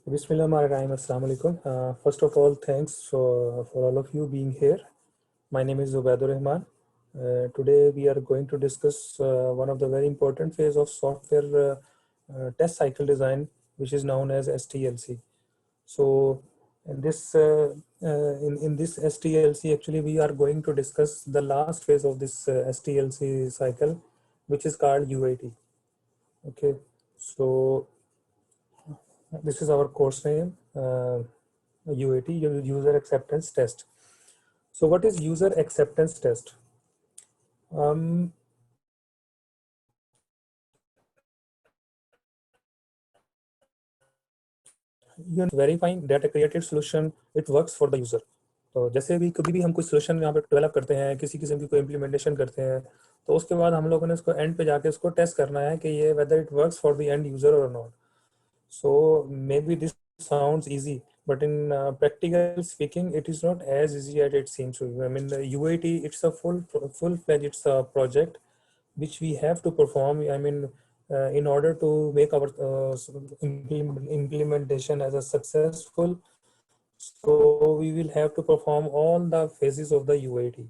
Bismillahirrahmanirrahim. Assalamu alaikum. First of all, thanks for all of you being here. My name is Zubaidur Rahman. Today we are going to discuss one of the very important phase of software test cycle design, which is known as STLC. So in this STLC, actually we are going to discuss the last phase of this STLC cycle, which is called UAT. Okay, so this is our course name, UAT, User Acceptance Test. So what is User Acceptance Test? Verifying that a created solution it works for the user. तो जैसे भी कभी भी हम कोई solution यहाँ पे develop करते हैं, किसी किस्म की कोई इम्प्लीमेंटेशन करते हैं, तो उसके बाद हम लोगों ने उसको एंड पे जाके उसको टेस्ट करना है कि ये whether it works for the end user और not. So maybe this sounds easy, but in practical speaking, it is not as easy as it seems to you. I mean, the UAT, it's a full-fledged it's a project which we have to perform. I mean, in order to make our implementation as a successful, so we will have to perform all the phases of the UAT.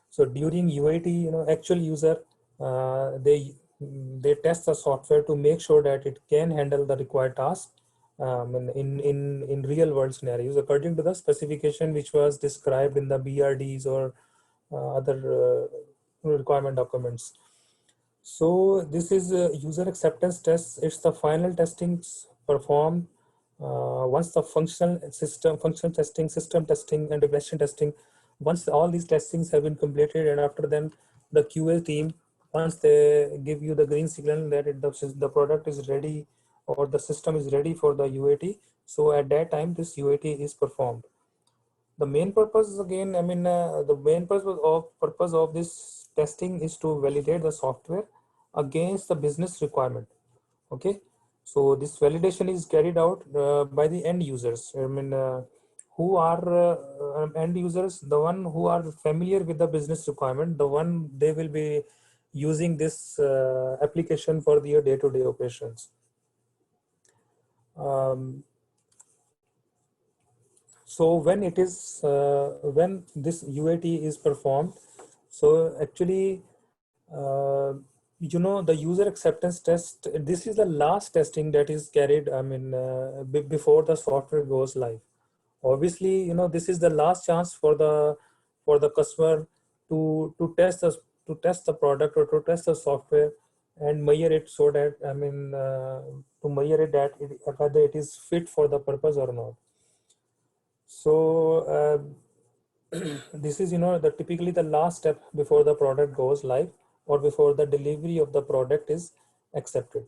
So during UAT, actual user, they test the software to make sure that it can handle the required task in real world scenarios according to the specification which was described in the BRDs or other requirement documents. So this is user acceptance test. It's the final testings performed once the functional testing, system testing, and regression testing. Once all these testings have been completed, and after then the QA team, once they give you the green signal that the product is ready or the system is ready for the UAT, so at that time this UAT is performed. The main purpose again, the main purpose of this testing is to validate the software against the business requirement. Okay, so this validation is carried out by the end users. Who are end users? The one who are familiar with the business requirement, the one they will be using this application for their day-to-day operations. So when it is when this UAT is performed, so actually the user acceptance test, this is the last testing that is carried before the software goes live. Obviously, this is the last chance for the customer to test the product or to test the software and measure it so that to measure it that whether it is fit for the purpose or not. So this is typically the last step before the product goes live or before the delivery of the product is accepted.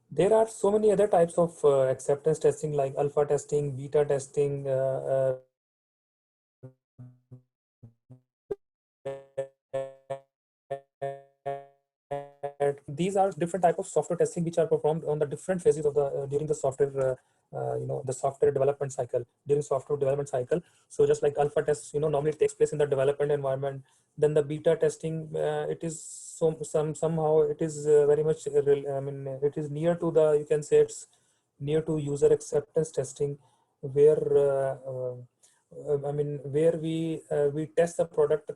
There are so many other types of acceptance testing like alpha testing, beta testing, these are different type of software testing which are performed on the different phases of the during the software the software development cycle. During software development cycle, so just like alpha tests normally takes place in the development environment, then the beta testing it is somehow it is very much it is near to the, you can say it's near to user acceptance testing, where where we test the product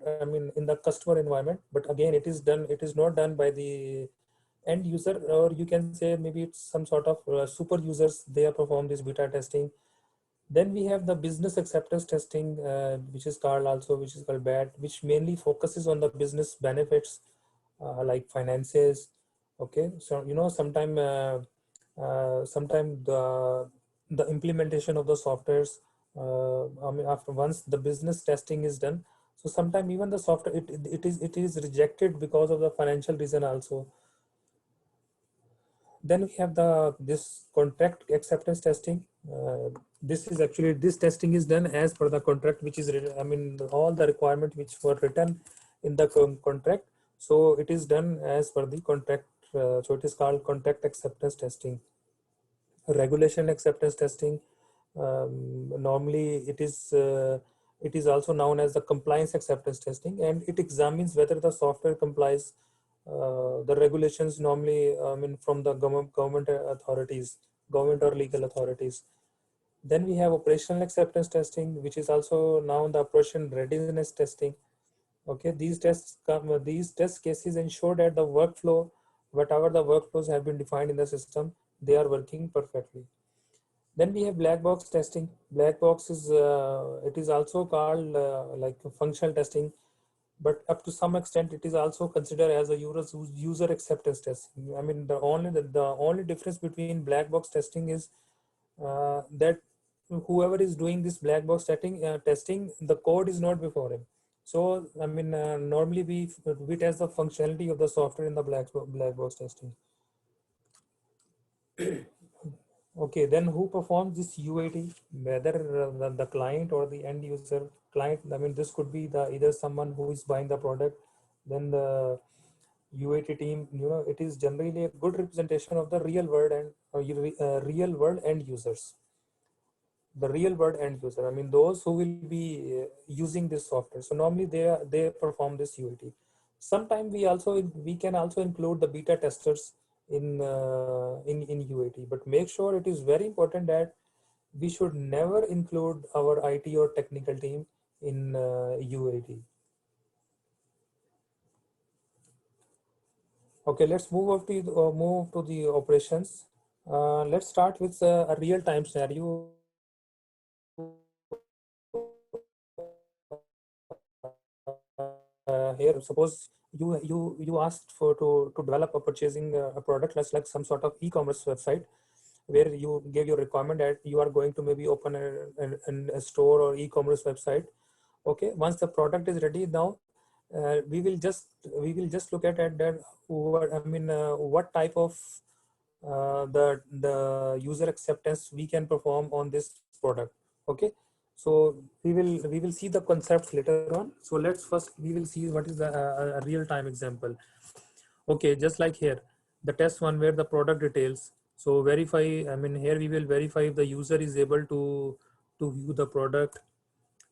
in the customer environment, but again it is not done by the end user, or you can say maybe it's some sort of super users, they perform this beta testing. Then we have the business acceptance testing, which is called BAT, which mainly focuses on the business benefits like finances. Okay, so sometime the implementation of the softwares, after once the business testing is done, so sometime even the software it is rejected because of the financial reason also. Then we have this contract acceptance testing. This testing is done as per the contract, which is all the requirements which were written in the contract. So it is done as per the contract. So it is called contract acceptance testing. Regulation acceptance testing. Normally it is also known as the compliance acceptance testing, and it examines whether the software complies the regulations normally, from the government authorities, government or legal authorities. Then we have operational acceptance testing, which is also now the operation readiness testing. Okay, these test cases ensure that the workflow, whatever the workflows have been defined in the system, they are working perfectly. Then we have black box testing. Black box is it is also called like functional testing, but up to some extent it is also considered as a user acceptance testing. I mean, the only difference between black box testing is that whoever is doing this black box testing, the code is not before him. So I mean, normally we test the functionality of the software in the black box testing. Okay, then who performs this UAT? Whether the client or the end user. Client, I mean, this could be the either someone who is buying the product, then the UAT team. It is generally a good representation of the real world and real world end users. The real world end user, I mean, those who will be using this software. So normally they perform this UAT. Sometimes we can also include the beta testers in UAT, but make sure it is very important that we should never include our IT or technical team in UAT. Okay, let's move to the operations. Let's start with a real-time scenario. Here, suppose you asked for to develop a purchasing a product, like some sort of e-commerce website, where you gave your requirement that you are going to maybe open a store or e-commerce website. Okay, once the product is ready, now we will just look at that what type of the user acceptance we can perform on this product. Okay, so we will see the concepts later on. So let's first we will see what is the a real-time example. Okay, just like here, the test one where the product details. So verify, I mean, here we will verify if the user is able to view the product.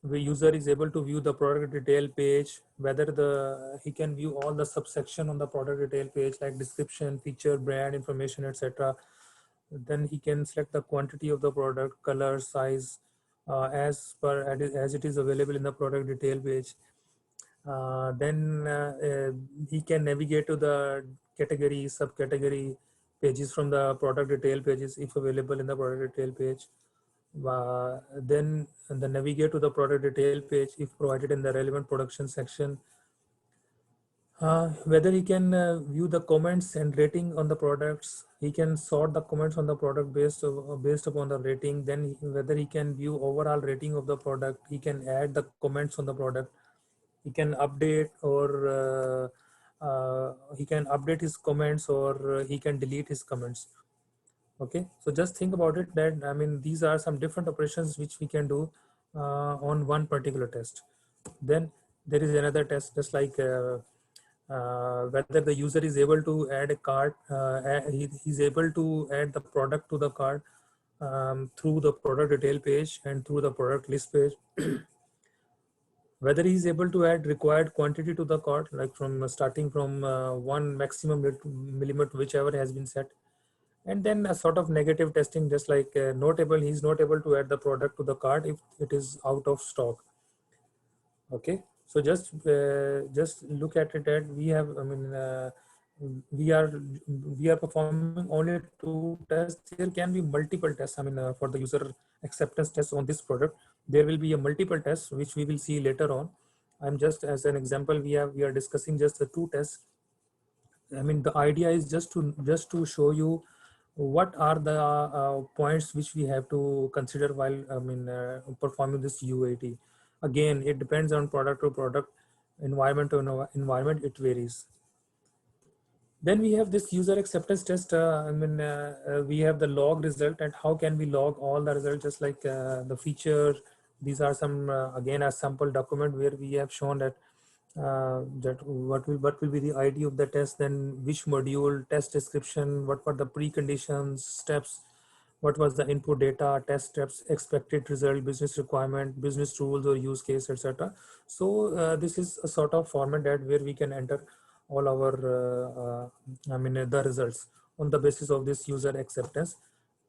The user is able to view the product detail page, whether he can view all the subsection on the product detail page, like description, feature, brand information, etc. Then he can select the quantity of the product, color, size, as it is available in the product detail page. Then he can navigate to the category, subcategory pages from the product detail pages if available in the product detail page. Then the navigate to the product detail page if provided in the relevant production section. Whether he can view the comments and rating on the products, he can sort the comments on the product based upon the rating. Then whether he can view overall rating of the product, he can add the comments on the product. He can update or he can update his comments, or he can delete his comments. Okay, so just think about it that, I mean, these are some different operations which we can do on one particular test. Then there is another test, just like whether the user is able to add a cart, he's able to add the product to the cart through the product detail page and through the product list page. Whether he is able to add required quantity to the cart, like from starting from one maximum limit, whichever has been set. And then a sort of negative testing, just like he's not able to add the product to the cart if it is out of stock. Okay, so just look at it that we have, I mean, we are performing only two tests. There can be multiple tests. I mean, for the user acceptance test on this product, there will be a multiple tests which we will see later on. I'm just, as an example, we are discussing just the two tests. I mean, the idea is just to show you what are the points which we have to consider while, I mean, performing this UAT. Again, it depends on product to product, environment to environment, it varies. Then we have this user acceptance test. I mean, we have the log result, and how can we log all the results, just like the feature. These are some, again, a sample document where we have shown that that what will be the ID of the test, then which module, test description, what were the preconditions, steps, what was the input data, test steps, expected result, business requirement, business rules or use case, etc. So this is a sort of format that where we can enter all our the results on the basis of this user acceptance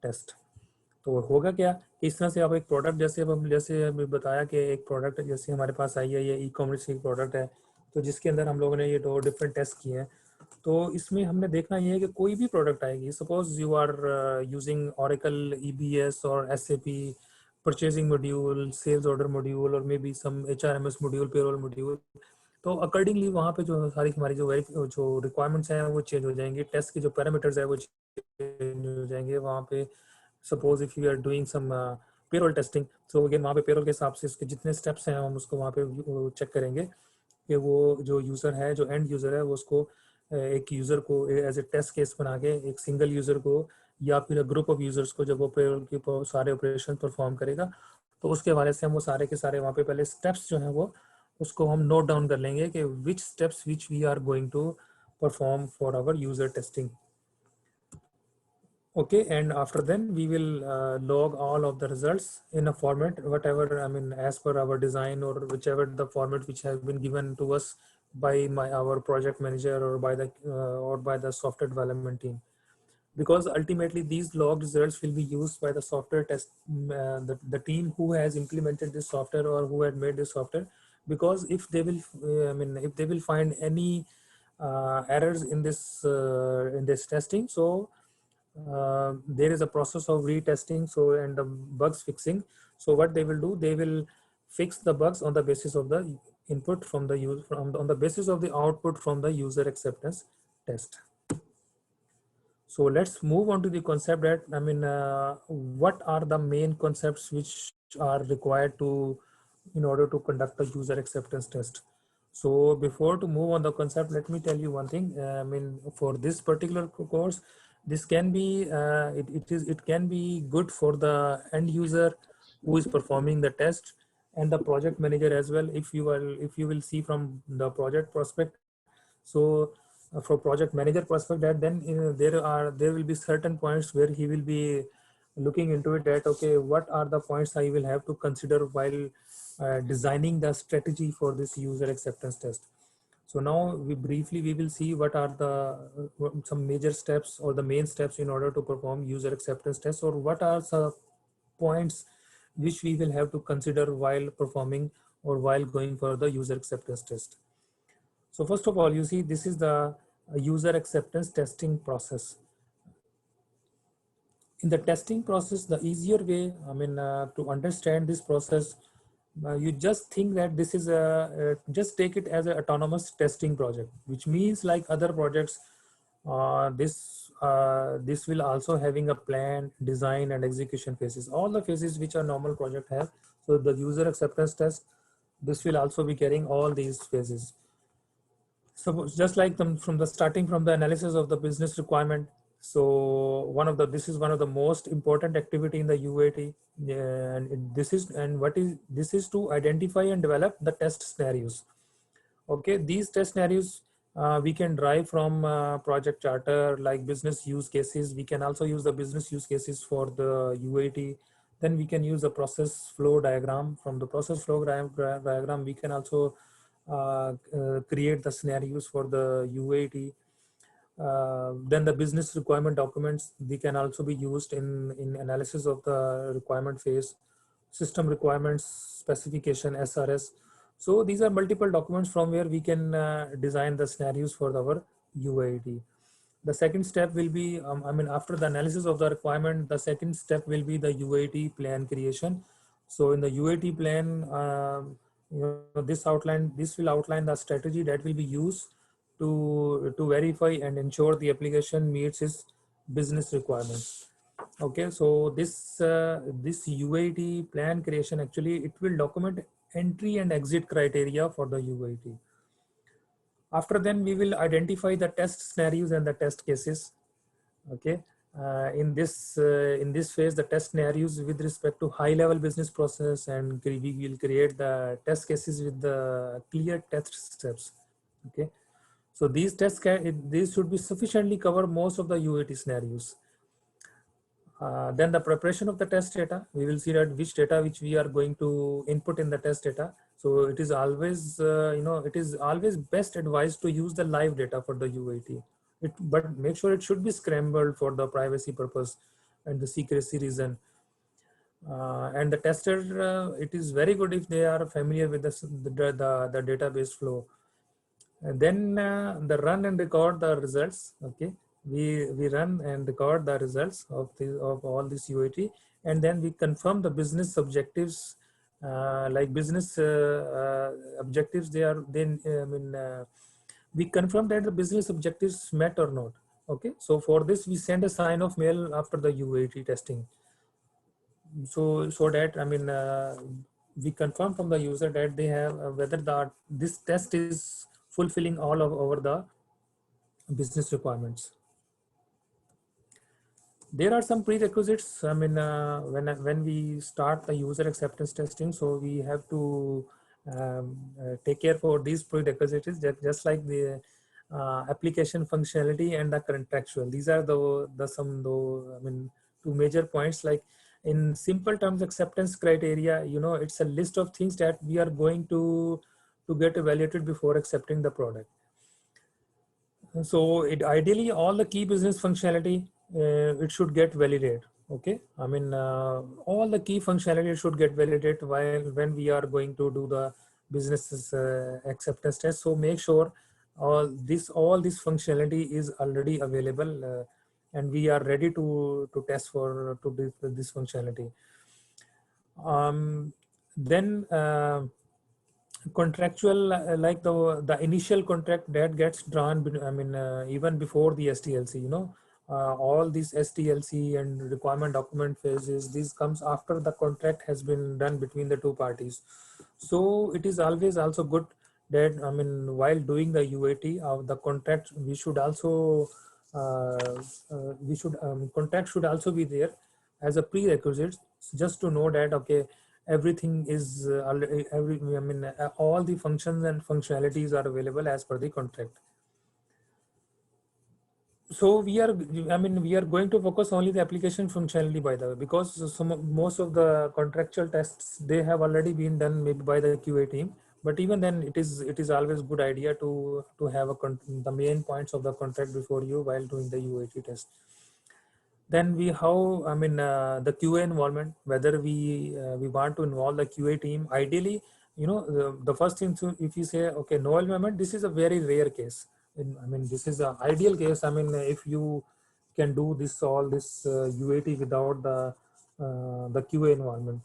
test. तो होगा क्या कि इस तरह से आप एक product, जैसे अब हम जैसे अभी बताया कि एक प्रोडक्ट जैसे हमारे पास आई है, ये ई कॉमर्स की प्रोडक्ट है, तो जिसके अंदर हम लोगों ने ये 2 डिफरेंट टेस्ट किए हैं। तो इसमें हमने देखना ये है कि कोई भी प्रोडक्ट आएगी, suppose you are using Oracle EBS और SAP purchasing module, sales order module और maybe some HRMS module, payroll module, तो अकॉर्डिंगली वहाँ पे जो सारी हमारी जो रिक्वायरमेंट्स हैं वो चेंज हो जाएंगी, टेस्ट के जो पैरामीटर्स है वो चेंज हो जाएंगे वहाँ पे। Suppose if you are doing some payroll testing, तो अगेन वहाँ पे पेरोल के हिसाब से इसके जितने स्टेप्स हैं हम उसको वहाँ पे चेक करेंगे कि वो जो यूज़र है, जो एंड यूज़र है, वो उसको एक यूज़र को एज ए टेस्ट केस बना के एक सिंगल यूज़र को या फिर ग्रुप ऑफ यूज़र्स को जब वो पेरोल के सारे ऑपरेशन परफॉर्म करेगा, तो उसके हवाले से हम वो सारे के सारे वहाँ पे पहले स्टेप्स जो हैं वो उसको हम नोट डाउन कर लेंगे कि which steps which we are going to perform for our user testing. Okay, and after then we will log all of the results in a format, whatever, as per our design or whichever the format which has been given to us by our project manager or by the software development team. Because ultimately these log results will be used by the software test, the team who has implemented this software or who had made this software. Because if they will, if they will find any errors in this testing, so there is a process of retesting, so and the bugs fixing. So what they will do, they will fix the bugs on the basis of the input from the user, on the basis of the output from the user acceptance test. So let's move on to the concept that what are the main concepts which are required to in order to conduct a user acceptance test. So before to move on the concept, let me tell you one thing. For this particular course, this can be it can be good for the end user who is performing the test and the project manager as well. If you will see from the project prospect, so for project manager prospect, that then there will be certain points where he will be looking into it, that okay, what are the points I will have to consider while designing the strategy for this user acceptance test. So now we will see what are the some major steps or the main steps in order to perform user acceptance test, or what are some points which we will have to consider while performing or while going for the user acceptance test. So first of all, you see, this is the user acceptance testing process. In the testing process, the easier way, to understand this process, you just think that this is just take it as an autonomous testing project, which means like other projects, this will also having a plan, design and execution phases, all the phases which a normal project have. So the user acceptance test, this will also be carrying all these phases. So just like them from the starting from the analysis of the business requirement. So this is one of the most important activity in the UAT, and this is to identify and develop the test scenarios. Okay, these test scenarios we can derive from project charter, like business use cases. We can also use the business use cases for the UAT. Then we can use the process flow diagram. From the process flow diagram, we can also create the scenarios for the UAT. Then the business requirement documents, they can also be used in analysis of the requirement phase. System requirements specification, SRS. So these are multiple documents from where we can design the scenarios for our UAT. The second step will be, after the analysis of the requirement, the second step will be the UAT plan creation. So in the UAT plan, this will outline the strategy that will be used to verify and ensure the application meets its business requirements. Okay, so this UAT plan creation, actually it will document entry and exit criteria for the UAT. After then we will identify the test scenarios and the test cases. Okay, in this phase, the test scenarios with respect to high level business process, and we will create the test cases with the clear test steps. Okay, so these should be sufficiently cover most of the UAT scenarios. Then the preparation of the test data, we will see that which data which we are going to input in the test data. So it is always, it is always best advised to use the live data for the UAT. But make sure it should be scrambled for the privacy purpose and the secrecy reason. And the tester, it is very good if they are familiar with the database flow. And then the run and record the results. Okay, we run and record the results of all this UAT, and then we confirm the business objectives, like business objectives. They are then we confirm that the business objectives met or not. Okay, so for this we send a sign off mail after the UAT testing. So that we confirm from the user that they have whether this test is fulfilling all of over the business requirements. There are some prerequisites. When we start the user acceptance testing, so we have to take care for these prerequisites, just like the application functionality and the contractual. These are two major points. Like in simple terms, acceptance criteria, it's a list of things that we are going to get evaluated before accepting the product. So it ideally all the key business functionality, it should get validated. Okay, all the key functionality should get validated when we are going to do the business acceptance test. So make sure all this functionality is already available, and we are ready to test for this functionality. Then contractual, like the initial contract that gets drawn, even before the STLC, all these STLC and requirement document phases, this comes after the contract has been done between the two parties. So it is always also good that while doing the UAT of the contract, we should also contract should also be there as a prerequisite, just to know that okay, everything is all the functions and functionalities are available as per the contract. So we are going to focus only the application functionality, by the way, because most of the contractual tests, they have already been done maybe by the QA team. But even then, it is always good idea to have the main points of the contract before you while doing the UAT test. Then the QA involvement, whether we want to involve the QA team. Ideally, the first thing, so if you say okay, no involvement, this is a very rare case. This is an ideal case. If you can do all this UAT without the QA involvement.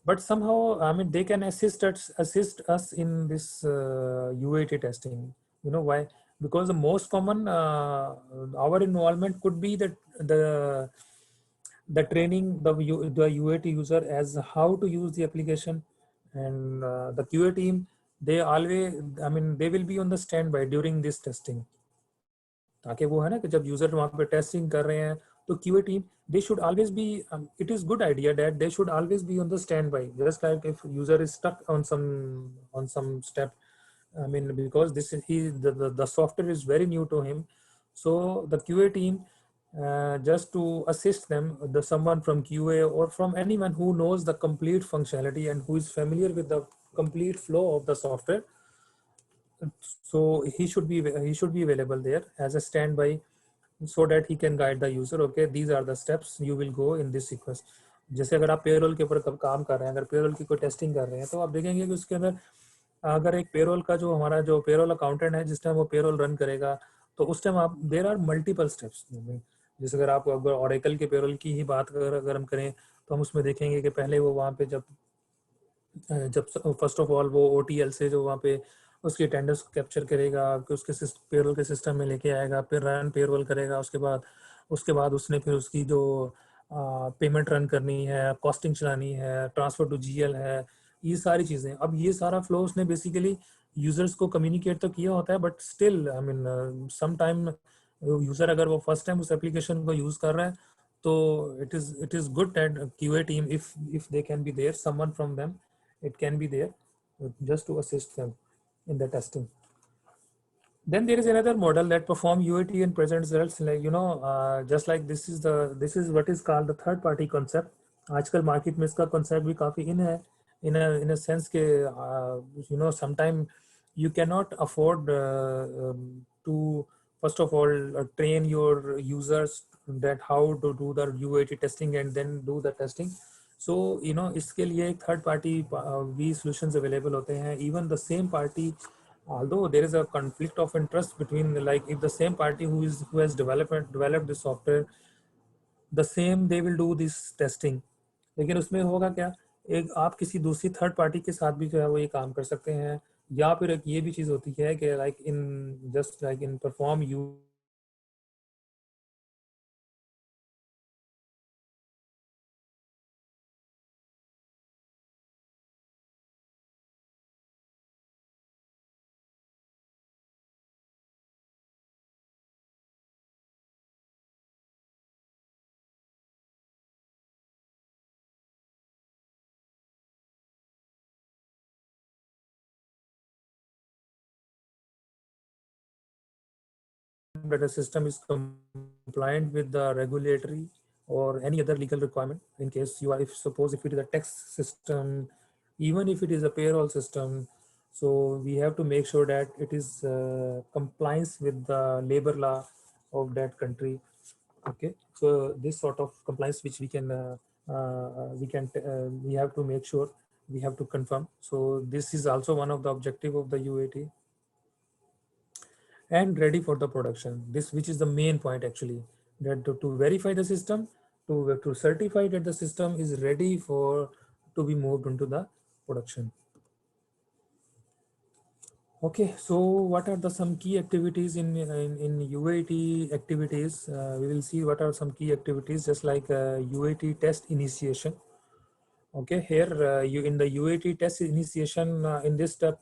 But somehow, they can assist us in this UAT testing. You know why? Because the most common our involvement could be that the training the UAT user as how to use the application, and the QA team, they always they will be on the standby during this testing. ताकि वो है ना कि जब user वहाँ पे testing कर रहे हैं तो QA team, they should always be it is good idea that they should always be on the standby, just like if user is stuck on some step. Because this is the software is very new to him, so the QA team, just to assist them, someone from QA or from anyone who knows the complete functionality and who is familiar with the complete flow of the software, so he should be available there as a standby, so that he can guide the user. Okay, these are the steps you will go in this sequence. जैसे अगर आप payroll के ऊपर काम कर रहे हैं, अगर पेरोल की कोई टेस्टिंग कर रहे हैं, तो आप देखेंगे कि उसके अंदर अगर एक पेरोल का जो हमारा जो पेरोल अकाउंटेंट है, जिस टाइम वो पेरोल रन करेगा, तो उस टाइम आप देयर आर मल्टीपल स्टेप्स. जैसे अगर आप ऑरेकल के पेरोल की ही बात अगर हम करें, तो हम उसमें देखेंगे कि पहले वो वहाँ पे जब फर्स्ट ऑफ ऑल वो OTL से जो वहाँ पे उसकी अटेंडेंस कैप्चर करेगा, कि उसके पेरोल के सिस्टम में लेके आएगा, फिर रन पेरोल करेगा, उसके बाद उसने फिर उसकी जो पेमेंट रन करनी है, कॉस्टिंग चलानी है, ट्रांसफर टू GL है, ये सारी चीज़ें. अब ये सारा फ्लो उसने बेसिकली यूजर्स को कम्युनिकेट तो किया होता है, but still some time user अगर वो फर्स्ट टाइम उस एप्लीकेशन को यूज़ कर रहा है, तो it is good that QA team, if they can be there, someone from them, it can be there just to assist them in the testing. Then there is another model that perform UAT and present results, like just like this is what is called the third party concept. आजकल market में इसका concept भी काफी in a sense के sometime you cannot afford to first of all train your users that how to do the UAT testing and then do the testing. So इसके लिए एक third party भी solutions available होते हैं. Even the same party, although there is a conflict of interest between, like if the same party who has developed the software, the same they will do this testing, लेकिन उसमें होगा क्या, एक आप किसी दूसरी थर्ड पार्टी के साथ भी जो है वो ये काम कर सकते हैं, या फिर एक ये भी चीज होती है कि like in just like in perform you that a system is compliant with the regulatory or any other legal requirement. In case you are, if suppose if it is a tax system, even if it is a payroll system, so we have to make sure that it is compliance with the labor law of that country. Okay, so this sort of compliance which we have to make sure, we have to confirm. So this is also one of the objective of the UAT. And ready for the production, this which is the main point actually, that to verify the system, to certify that the system is ready for to be moved into the production. Okay, so what are the some key activities in UAT activities? We will see what are some key activities, just like UAT test initiation. Okay, here you in the UAT test initiation, in this step,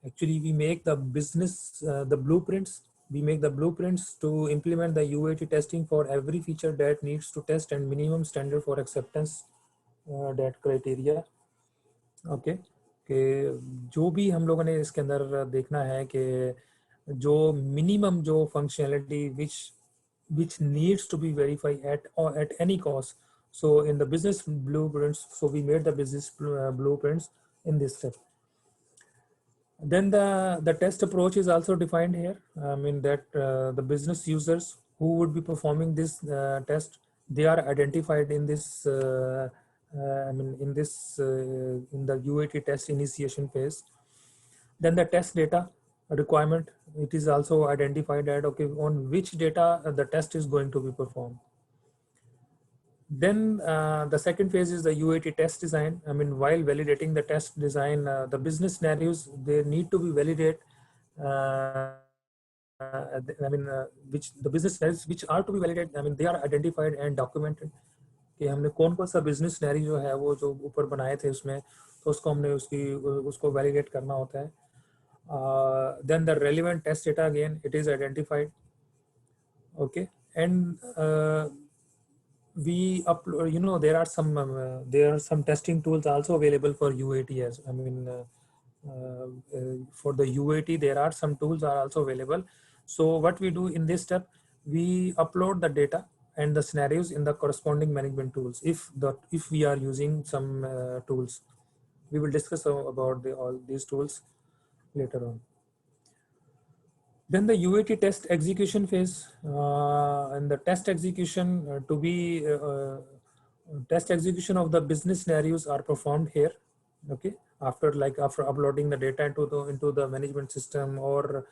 actually we make the business the blueprints. We make the blueprints to implement the UAT testing for every feature that needs to test and minimum standard for acceptance that criteria. Okay, कि जो भी हम लोगों ने इसके अंदर देखना है कि जो मिनिमम जो functionality which needs to be verified at any cost. So in the business blueprints, so we made the business blueprints in this step. Then the test approach is also defined here. I mean that the business users who would be performing this test, they are identified in this in the UAT test initiation phase. Then the test data requirement, it is also identified that okay, on which data the test is going to be performed. Then the second phase is the UAT test design. I mean, while validating the test design, the business scenarios, they need to be validated. Which the business scenarios which are to be validated, I mean, they are identified and documented. कि हमने कौन कौन सा business scenario जो है वो जो ऊपर बनाए थे उसमें, तो उसको हमने उसको वैलिडेट करना होता है. Then the relevant test data, again it is identified. Okay, and we upload, there are some testing tools also available for UAT. As I mean, for the UAT there are some tools are also available. So what we do in this step, we upload the data and the scenarios in the corresponding management tools. If we are using some tools, we will discuss about all these tools later on. Then the UAT test execution phase, and the test execution test execution of the business scenarios are performed here. Okay, after uploading the data into the management system, or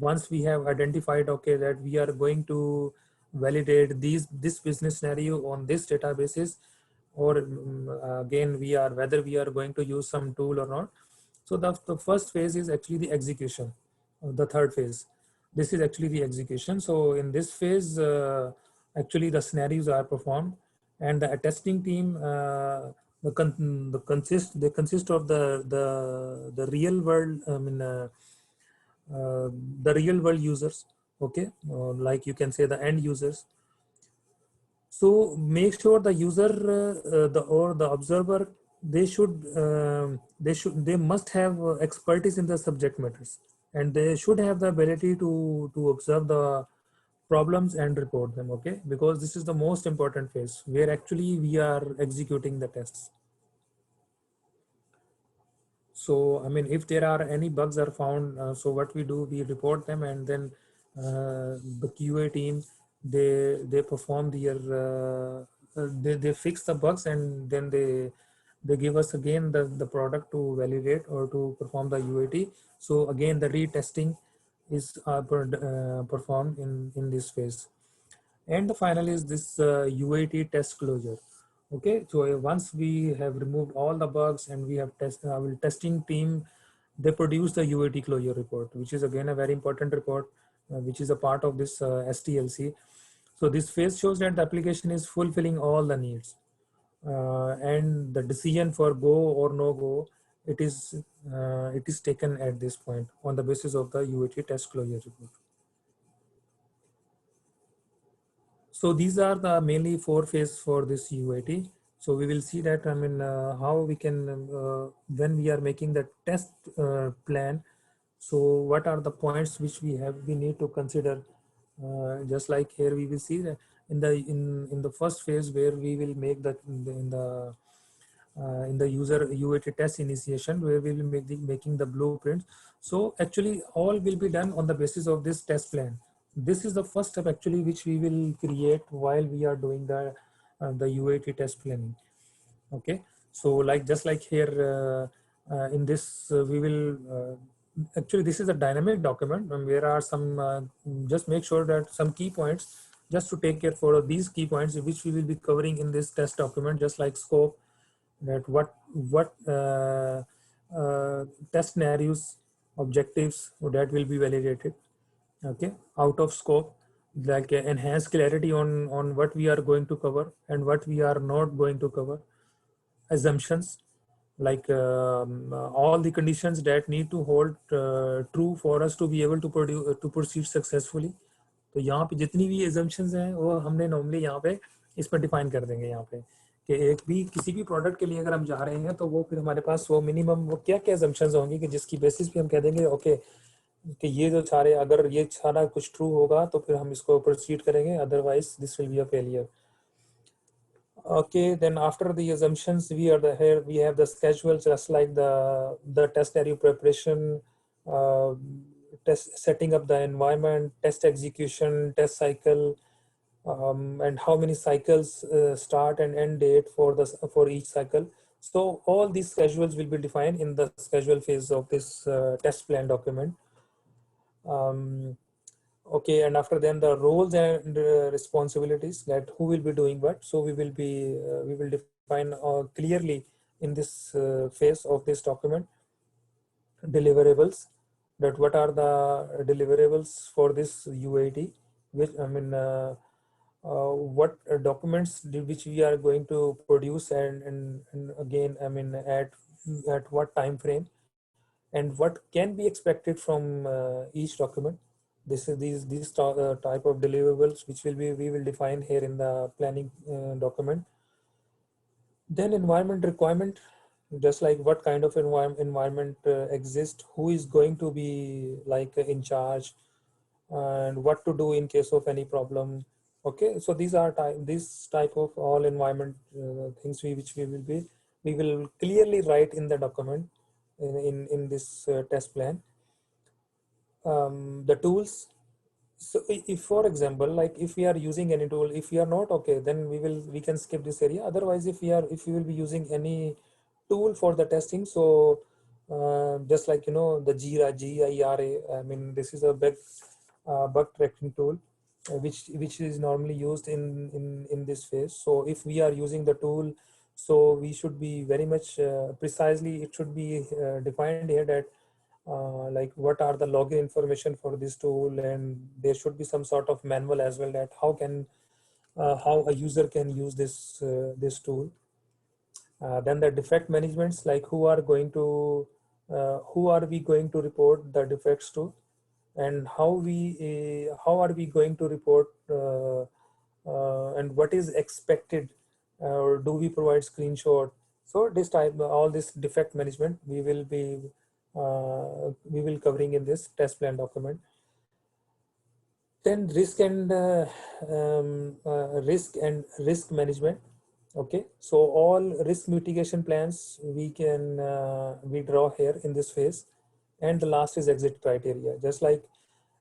once we have identified okay that we are going to validate this business scenario on this databases, or again whether we are going to use some tool or not. So the first phase is actually the execution. The third phase, this is actually the execution. So in this phase, actually the scenarios are performed, and the testing team they consist of the real world, the real world users. Okay, like you can say the end users. So make sure the user the observer, they must have expertise in the subject matters. and they should have the ability to observe the problems and report them. Okay, because this is the most important phase where actually we are executing the tests. So, I mean, if there are any bugs are found, so what we do, we report them, and then the QA team, they perform their, they fix the bugs, and then they give us again the product to validate or to perform the UAT. So again, the retesting is performed in this phase. And the final is this UAT test closure. Okay, so once we have removed all the bugs and we have our testing team, they produce the UAT closure report, which is again a very important report, which is a part of this STLC. So this phase shows that the application is fulfilling all the needs, and the decision for go or no go, it is taken at this point on the basis of the UAT test closure report. So these are the mainly four phases for this UAT. So we will see that, I mean, how we can, when we are making the test plan, so what are the points which we need to consider. Just like here we will see that in the first phase where we will make the in the user UAT test initiation, where we will making the blueprints. So actually all will be done on the basis of this test plan. This is the first step actually which we will create while we are doing the UAT test planning. Okay, so like just like here in this we will actually this is a dynamic document, and there are some just make sure that some key points just to take care for these key points which we will be covering in this test document, just like scope, that what test scenarios, objectives that will be validated. Okay, out of scope, like enhanced clarity on what we are going to cover and what we are not going to cover. Assumptions, like all the conditions that need to hold true for us to be able to produce to proceed successfully. तो यहाँ पे जितनी भी assumptions हैं वो हमने normally यहाँ पे इस पर define कर देंगे यहाँ पे कि एक भी किसी भी product के लिए अगर हम जा रहे हैं तो वो फिर हमारे पास वो minimum वो क्या क्या assumptions होंगी कि जिसकी basis पे हम कह देंगे okay कि ये जो सारे अगर ये सारा कुछ true होगा तो फिर हम इसको proceed करेंगे, otherwise this will be a failure. Okay, then after the assumptions, we are the here we have the schedule, just like the test area preparation, uh, test setting up the environment, test execution, test cycle, and how many cycles start and end date for the for each cycle. So all these schedules will be defined in the schedule phase of this test plan document. Um, Okay, and after then the roles and responsibilities, that who will be doing what. So we will define clearly in this phase of this document deliverables, that what are the deliverables for this UAT, which I mean what documents which we are going to produce, and again I mean at what time frame, and what can be expected from each document. This is these type of deliverables which will be we will define here in the planning document. Then environment requirement, just like what kind of environment exists, who is going to be like in charge, and what to do in case of any problem. Okay, so these are this type of all environment things which we will clearly write in the document in this test plan. The tools, so if for example, like if we are using any tool, if we are not okay, then we can skip this area. Otherwise, if we will be using any tool for the testing, so just like the Jira, GIRA, I mean this is a bug tracking tool, which is normally used in this phase. So if we are using the tool, so we should be very much precisely, it should be defined here that like what are the login information for this tool, and there should be some sort of manual as well, that how a user can use this tool. Then the defect managements, like who are we going to report the defects to, and how are we going to report, and what is expected, or do we provide screenshot. So this type, all this defect management we will be we will covering in this test plan document. Then risk management. Okay, so all risk mitigation plans we draw here in this phase. And the last is exit criteria, just like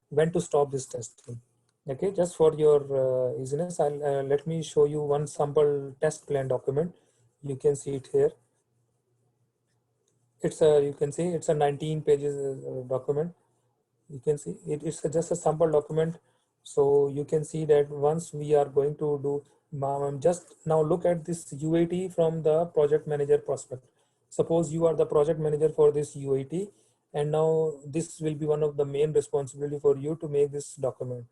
when to stop this testing. Okay, just for your easiness, I'll let me show you one sample test plan document. You can see it here. It's a, you can see it's a 19 pages document. You can see it's just a sample document. So you can see that once we are going to do, just now look at this UAT from the project manager perspective. Suppose you are the project manager for this UAT, and now this will be one of the main responsibility for you to make this document.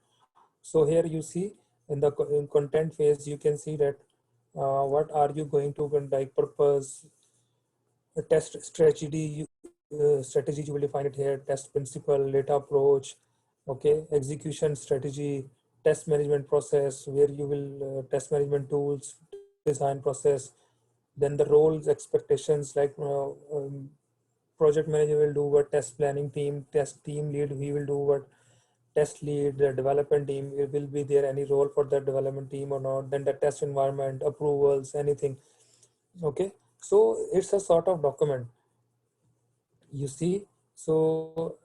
So here you see in the in content phase, you can see that what are you going to like purpose, test strategy you will define it here, test principle, data approach, okay, execution strategy, test management process, where you will test management tools, design process, then the roles, expectations, like project manager will do what, test planning team, test team lead, he will do what, test lead, the development team, will be there any role for the development team or not, then the test environment, approvals, anything. Okay, so it's a sort of document, you see. So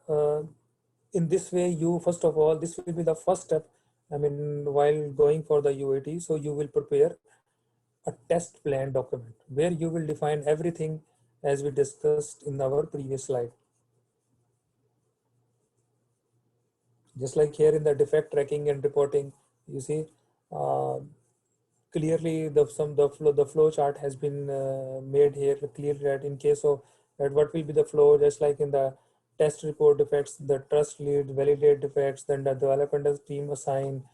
in this way, you first of all, this will be the first step, I mean, while going for the UAT. So you will prepare a test plan document where you will define everything as we discussed in our previous slide. Just like here in the defect tracking and reporting, you see uh, clearly the flow chart has been made here clear that in case of that what will be the flow, just like in the test report defects, the trust lead validate defects, then the development team assign.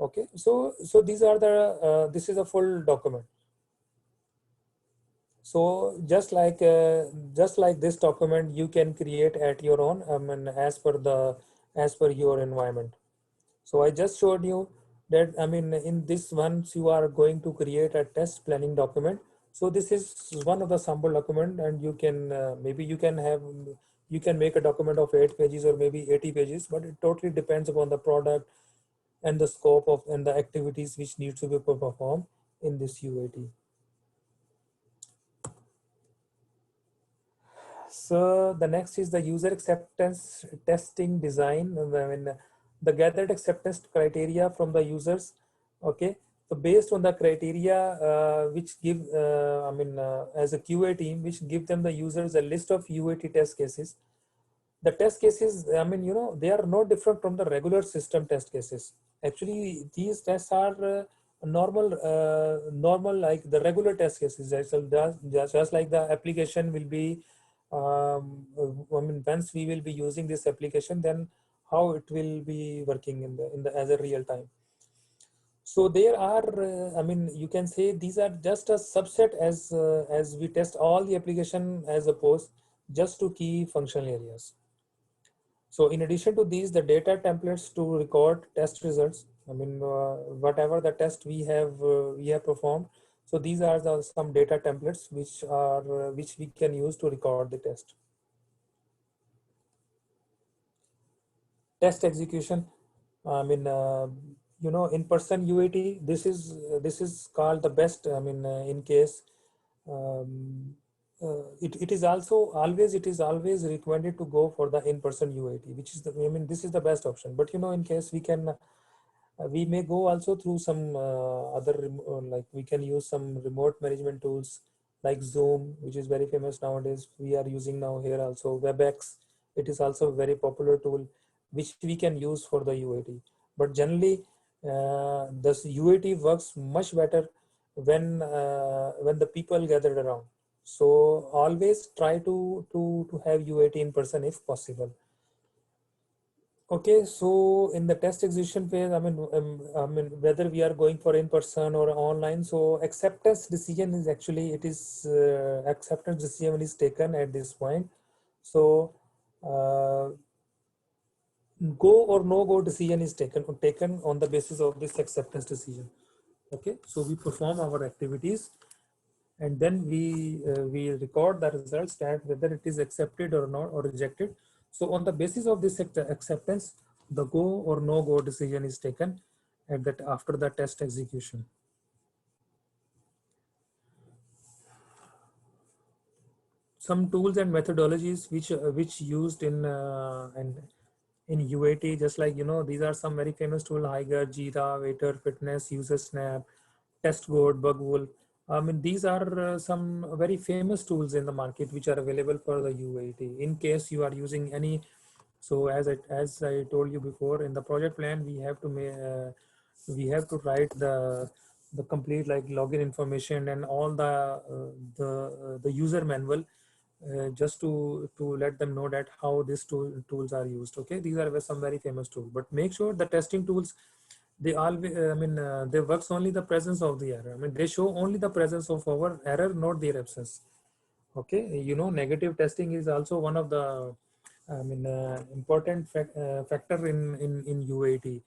Okay, so these are the this is a full document. So just like this document you can create at your own, I mean, as per your environment. So I just showed you that, I mean, in this, once you are going to create a test planning document, so this is one of the sample document, and you can maybe you can make a document of 8 pages or maybe 80 pages, but it totally depends upon the product and the scope of and the activities which need to be performed in this UAT. So the next is the user acceptance testing design. I mean, the gathered acceptance criteria from the users. Okay, so based on the criteria which give, I mean, as a QA team, which give them the users a list of UAT test cases. The test cases, I mean, you know, they are no different from the regular system test cases. Actually, these tests are normal like the regular test cases. So just like the application will be, I mean, once we will be using this application, then how it will be working in the as a real time. So there are, I mean, you can say these are just a subset as we test all the application as opposed just to key functional areas. So in addition to these, the data templates to record test results. I mean, whatever the test we have performed. So these are some data templates which we can use to record the test. Test execution. I mean, you know, in-person UAT. This is called the best. I mean, in case it is also always recommended to go for the in-person UAT, which is the, I mean, this is the best option. But you know, in case we may go also through some like we can use some remote management tools like Zoom, which is very famous nowadays. We are using now here also WebEx. It is also a very popular tool which we can use for the UAT. But generally, this UAT works much better when the people gathered around. So always try to have UAT in person if possible. Okay, so in the test execution phase, I mean, whether we are going for in person or online, so acceptance decision is actually acceptance decision is taken at this point. So go or no go decision is taken on the basis of this acceptance decision. Okay, so we perform our activities and then we record the results that whether it is accepted or not or rejected. So on the basis of this acceptance, the go or no go decision is taken at that after the test execution. Some tools and methodologies which used in UAT, just like these are some very famous tools: Haiger, Jira, Waiter, Fitness, UserSnap, TestGoat, Bugwolf. I mean, these are some very famous tools in the market which are available for the UAT. In case you are using any, so as I told you before, in the project plan we have to write the complete like login information and all the user manual, just to let them know that how these tools are used. Okay, these are some very famous tools, but make sure the testing tools, they always they works only the presence of the error. I mean, they show only the presence of our error, not their absence. Okay, negative testing is also one of the important factor in UAT.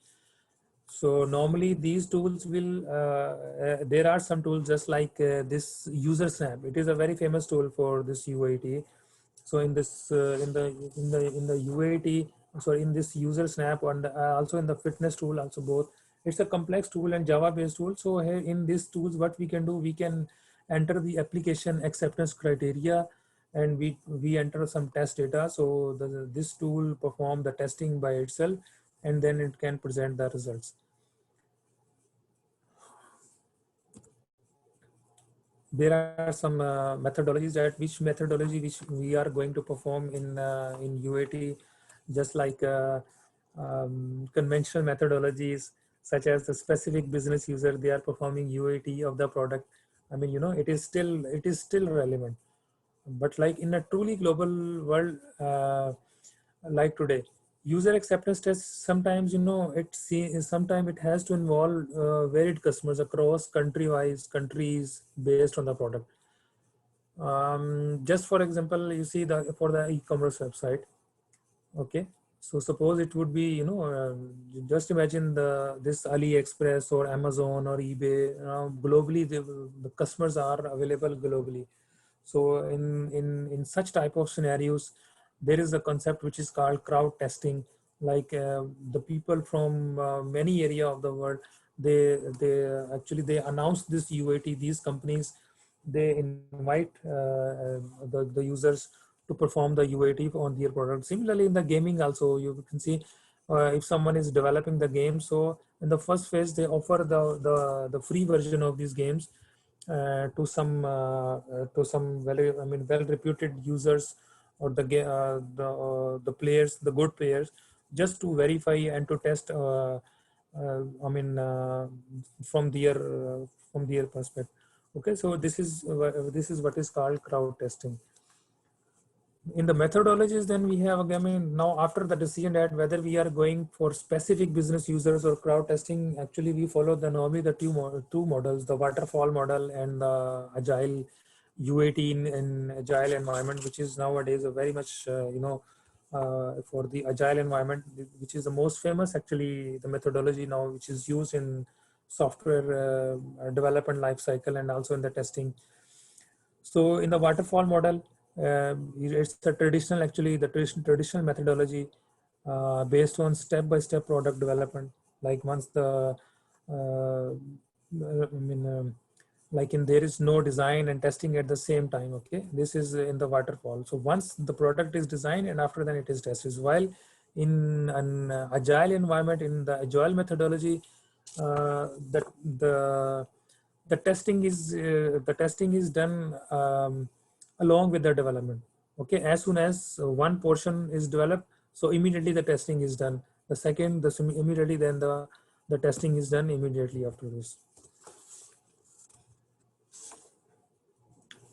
So normally these tools will there are some tools just like this UserSnap. It is a very famous tool for this UAT. So in this in the UAT, sorry, in this UserSnap, and also in the fitness tool, also both, it's a complex tool and Java based tool. So here in these tools, what we can do, we can enter the application acceptance criteria, and we enter some test data. So this tool perform the testing by itself, and then it can present the results. There are some methodologies, that which methodology which we are going to perform in UAT, just like conventional methodologies such as the specific business user, they are performing UAT of the product. I mean, it is still relevant. But like in a truly global world, like today, user acceptance tests, sometimes sometimes it has to involve varied customers across countries based on the product. Just for example, you see the for the e-commerce website. Okay, so suppose it would be, just imagine this AliExpress or Amazon or eBay. Globally, the customers are available globally. So in such type of scenarios, there is a concept which is called crowd testing. Like the people from many area of the world, they announce this UAT. These companies, they invite the users to perform the UAT on their product. Similarly, in the gaming also, you can see if someone is developing the game. So in the first phase, they offer the free version of these games to some well reputed users, or the players, the good players, just to verify and to test. I mean, from their perspective. Okay, so this is what is called crowd testing. In the methodologies, then we have, I mean, now after the decision that whether we are going for specific business users or crowd testing, actually we follow normally the two models, the waterfall model and the agile UAT in agile environment, which is nowadays a very much for the agile environment, which is the most famous, actually, the methodology now, which is used in software development life cycle and also in the testing. So in the waterfall model, it's the traditional, actually the traditional methodology based on step-by-step product development. Like once like there is no design and testing at the same time. Okay, this is in the waterfall. So once the product is designed, and after that it is tested. While in an agile environment, in the agile methodology, that the testing is done along with the development. Okay, as soon as one portion is developed, so immediately the testing is done. Immediately then the testing is done immediately after this.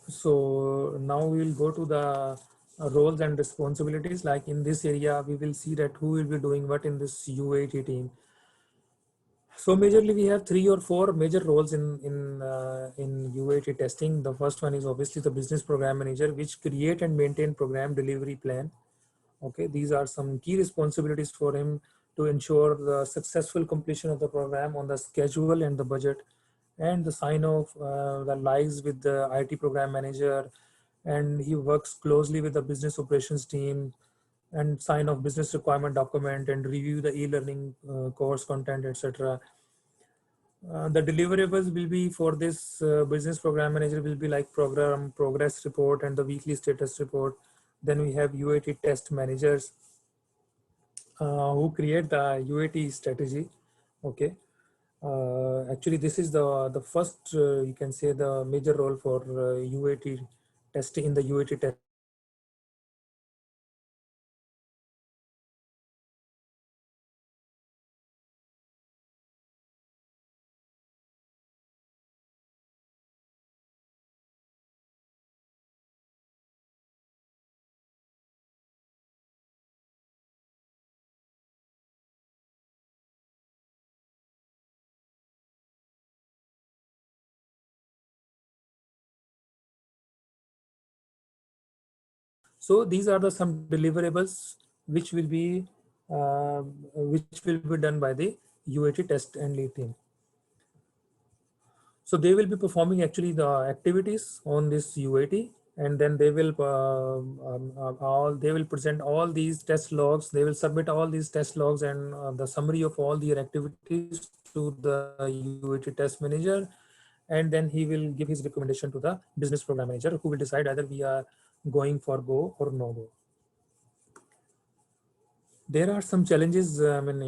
So now we will go to the roles and responsibilities. Like in this area, we will see that who will be doing what in this UAT team. So majorly we have 3 or 4 major roles in UAT testing. The first one is obviously the business program manager, which create and maintain program delivery plan. Okay, these are some key responsibilities for him to ensure the successful completion of the program on the schedule and the budget. and the sign off that lies with the IT program manager, and he works closely with the business operations team and sign off business requirement document and review the e-learning course content, etc. The deliverables will be for this business program manager will be like program progress report and the weekly status report. Then we have UAT test managers who create the UAT strategy. Okay. Actually, this is the first you can say the major role for UAT testing in the UAT test. So these are the some deliverables which will be done by the UAT test and lead team. So they will be performing actually the activities on this UAT, and then they will all they will present all these test logs. They will submit all these test logs and the summary of all their activities to the UAT test manager, and then he will give his recommendation to the business program manager, who will decide either we are going for go or no go. There are some challenges. I mean,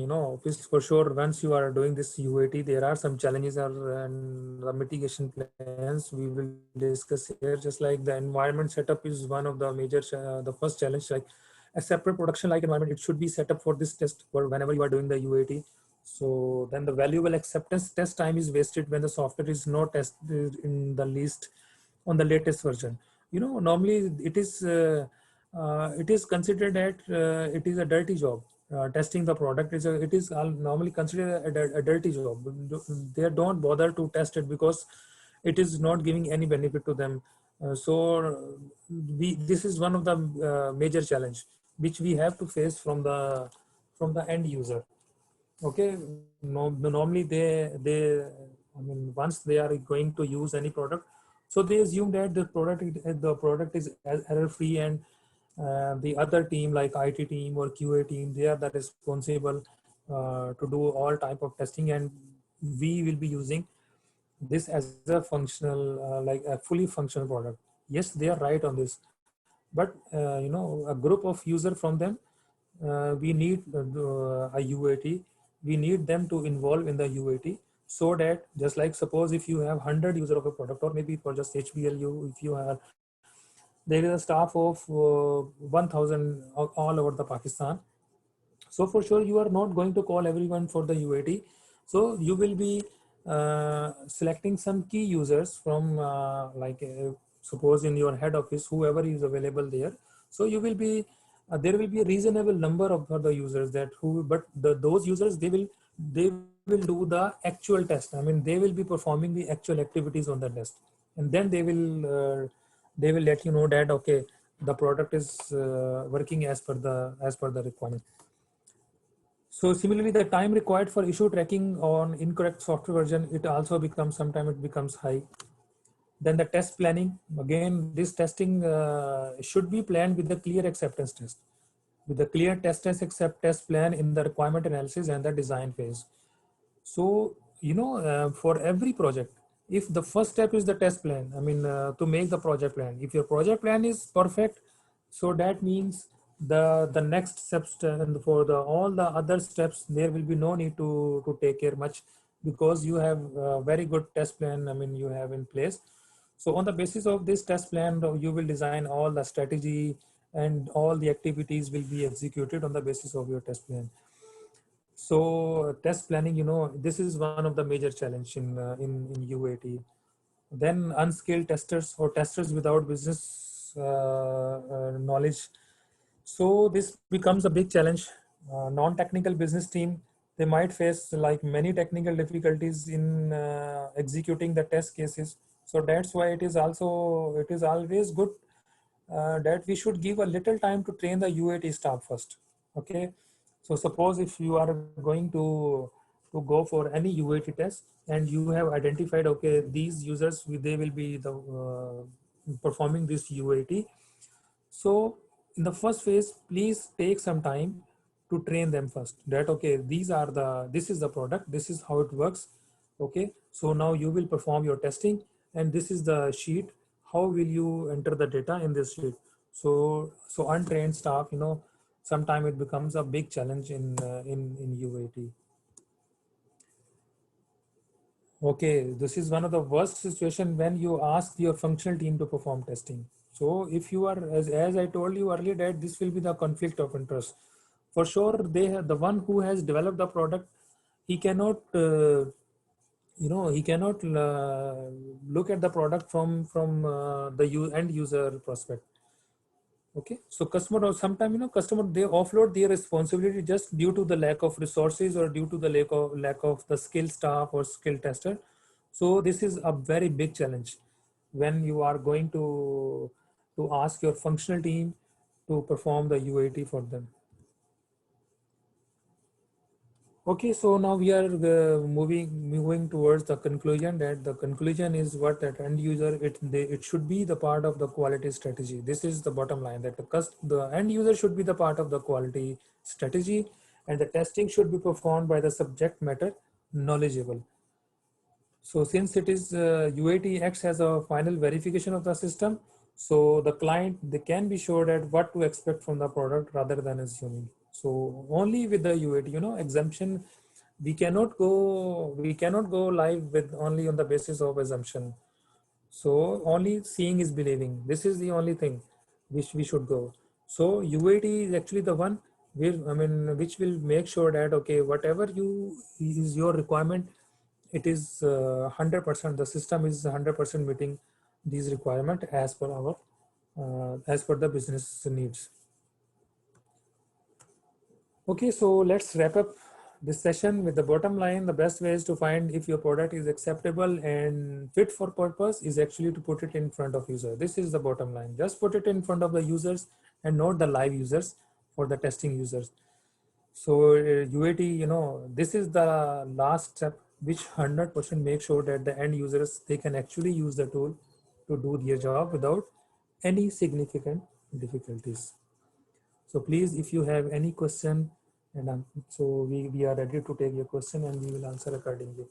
for sure, once you are doing this UAT, there are some challenges and the mitigation plans we will discuss here. Just like the environment setup is one of the major, the first challenge. Like a separate production-like environment, it should be set up for this test or whenever you are doing the UAT. So then the valuable acceptance test time is wasted when the software is not tested in the least on the latest version. Normally it is considered that it is a dirty job. Testing the product it is normally considered a dirty job. They don't bother to test it because it is not giving any benefit to them. This is one of the major challenge which we have to face from the end user. Okay, no, normally I mean, once they are going to use any product, so they assume that the product is error free, and the other team like IT team or QA team, they are the responsible to do all type of testing, and we will be using this as a functional like a fully functional product. Yes, they are right on this, but a group of user from them, we need a UAT. We need them to involve in the UAT, so that just like suppose if you have 100 user of a product, or maybe for just HBLU, if you have there is a staff of 1000 all over the Pakistan. So for sure you are not going to call everyone for the UAT. So you will be selecting some key users from suppose in your head office, whoever is available there. So you will be there will be a reasonable number of the users that who, but those users they will do the actual test. I mean, they will be performing the actual activities on the test, and then they will let you know that okay, the product is working as per the requirement. So similarly, the time required for issue tracking on incorrect software version, it also becomes, sometimes it becomes high. Then the test planning, again, this testing should be planned with the clear acceptance test, with the clear test plan in the requirement analysis and the design phase. So, for every project, if the first step is the test plan, I mean, to make the project plan, if your project plan is perfect, so that means the next steps and for the all the other steps, there will be no need to take care much, because you have a very good test plan. I mean, you have in place. So on the basis of this test plan, you will design all the strategy, and all the activities will be executed on the basis of your test plan. So test planning, this is one of the major challenge in UAT. Then unskilled testers or testers without business knowledge. So this becomes a big challenge. Non-technical business team, they might face like many technical difficulties in executing the test cases. So that's why it is always good that we should give a little time to train the UAT staff first. Okay, so suppose if you are going to to go for any UAT test, and you have identified, okay, these users, they will be the performing this UAT. So in the first phase, please take some time to train them first, that okay, this is the product, this is how it works. Okay, so now you will perform your testing, and this is the sheet. How will you enter the data in this sheet? So untrained staff, sometimes it becomes a big challenge in UAT. Okay, this is one of the worst situation when you ask your functional team to perform testing. So if you are, as I told you earlier, that this will be the conflict of interest. For sure, they have, the one who has developed the product, he cannot, he cannot look at the product from the end user prospect. Okay, so customer, or sometimes, customer, they offload their responsibility just due to the lack of resources, or due to the lack of the skill staff or skill tester. So this is a very big challenge when you are going to ask your functional team to perform the UAT for them. Okay, so now we are moving towards the conclusion. That the conclusion is what, that end user, it should be the part of the quality strategy. This is the bottom line, that the end user should be the part of the quality strategy, and the testing should be performed by the subject matter knowledgeable. So since it is UAT acts as a final verification of the system, so the client, they can be sure that what to expect from the product rather than assuming. So only with the UAT, exemption, we cannot go live with only on the basis of assumption. So only seeing is believing. This is the only thing which we should go. So UAT is actually the one which will make sure that, okay, whatever is your requirement, it is 100%. The system is 100% meeting these requirement as per the business needs. Okay, so let's wrap up this session with the bottom line. The best way is to find if your product is acceptable and fit for purpose is actually to put it in front of user. This is the bottom line. Just put it in front of the users and not the live users for the testing users. So UAT, this is the last step which 100% make sure that the end users, they can actually use the tool to do their job without any significant difficulties. So please, if you have any question, and so we are ready to take your question and we will answer accordingly.